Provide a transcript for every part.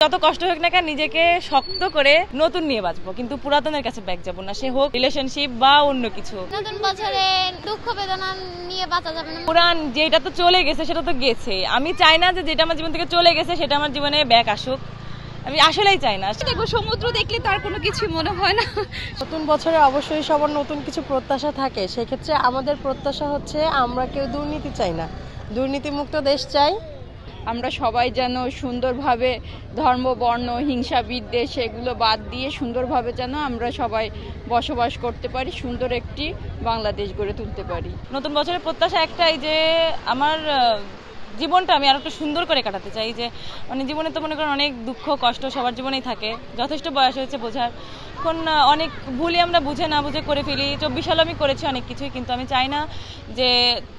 যত কষ্ট হোক না কেন নিজেকে শক্ত করে নতুন নিয়ে বাঁচবো, কিন্তু পুরাতনের কাছে ব্যাক যাবো না, সে হোক রিলেশনশিপ বা অন্য কিছু। নতুন বছরে দুঃখ বেদনা নিয়ে বাঁচা যাবে না। পুরান যেটা তো চলে গেছে সেটা তো গেছে, আমি চাই না যে যেটা আমার জীবন থেকে চলে গেছে সেটা আমার জীবনে ব্যাক আসুক, আমি আসলেই চাই না। দেখো সমুদ্র দেখলে তার কোনো কিছু মনে হয় না। নতুন বছরে অবশ্যই সবার নতুন কিছু প্রত্যাশা থাকে, সেক্ষেত্রে আমাদের প্রত্যাশা হচ্ছে আমরা কেউ দুর্নীতি চাই না, দুর্নীতিমুক্ত দেশ চাই। আমরা সবাই যেন সুন্দরভাবে ধর্ম বর্ণ হিংসা বিদ্বেষ এগুলো বাদ দিয়ে সুন্দরভাবে যেন আমরা সবাই বসবাস করতে পারি, সুন্দর একটি বাংলাদেশ গড়ে তুলতে পারি। নতুন বছরের প্রত্যাশা একটাই যে আমার জীবনটা আমি আরো একটু সুন্দর করে কাটাতে চাই। যে মানে জীবনে তো মনে করেন অনেক দুঃখ কষ্ট সবার জীবনেই থাকে, যথেষ্ট বয়স হয়েছে বোঝার, এখন অনেক ভুলই আমরা বুঝে না বুঝে করে ফেলি। 24 সালে আমি করেছি অনেক কিছুই, কিন্তু আমি চাই না যে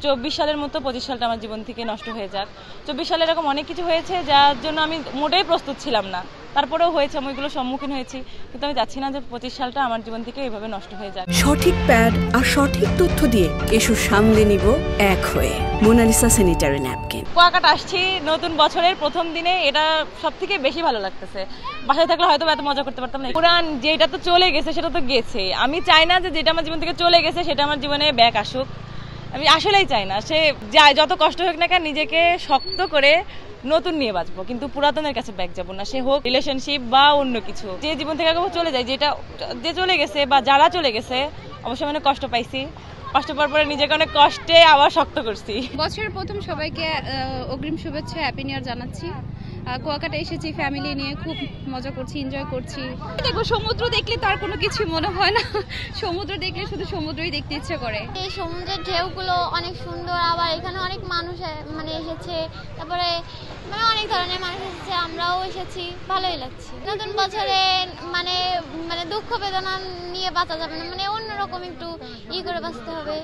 24 সালের মতো 25 সালটা আমার জীবন থেকে নষ্ট হয়ে যাক। 24 সালে এরকম অনেক কিছু হয়েছে যার জন্য আমি মোটেই প্রস্তুত ছিলাম না, তারপরেও হয়েছে, আমি ওইগুলো সম্মুখীন হয়েছি, কিন্তু আমি চাচ্ছি না যে 25 সালটা আমার জীবন থেকে এইভাবে নষ্ট হয়ে যাক। সঠিক প্যাড আর সঠিক তথ্য দিয়ে এসু সামলে নিব এক হয়ে। Mona Lisa sanitary napkin. কুয়াকাটা আসছি নতুন বছরের প্রথম দিনে, এটা সব থেকে বেশি ভালো লাগতেছে। বাসায় থাকলে হয়তো এত মজা করতে পারতাম না। পুরান যেটা তো চলে গেছে সেটা তো গেছে, আমি চাই না যে যেটা আমার জীবন থেকে চলে গেছে সেটা আমার জীবনে ব্যাক আসুক, আমি আসলেই চাই না। সে যায় যত কষ্ট হোক না কেন নিজেকে শক্ত করে নতুন নিয়ে বাঁচবো, কিন্তু পুরাতনের কাছে ব্যাক যাবো না, সে হোক রিলেশনশিপ বা অন্য কিছু। যে জীবন থেকে আগে চলে যায়, যেটা যে চলে গেছে বা যারা চলে গেছে অবশ্যই অনেক কষ্ট পাইছি, কষ্ট পাওয়ার পরে নিজেকে অনেক কষ্টে আবার শক্ত করছি। বছরের প্রথম সবাইকে অগ্রিম শুভেচ্ছা, হ্যাপি নিউ ইয়ার জানাচ্ছি। কুয়াকাটা এসেছি ফ্যামিলি নিয়ে, খুব মজা করছি, এনজয় করছি। দেখো সমুদ্র দেখলে তার কোনো কিছু মনে হয় না, সমুদ্র দেখলে শুধু সমুদ্রই দেখতে ইচ্ছে করে। এই সমুদ্রের ঢেউগুলো অনেক সুন্দর, আবার এখানে অনেক মানুষ মানে এসেছে, তারপরে মানে অনেক ধরনের মানুষ এসেছে, আমরাও এসেছি, ভালোই লাগছে। নতুন বছরে মানে মানে দুঃখ বেদনা নিয়ে বাঁচা যাবে না, মানে অন্যরকম একটু করে বাঁচতে হবে।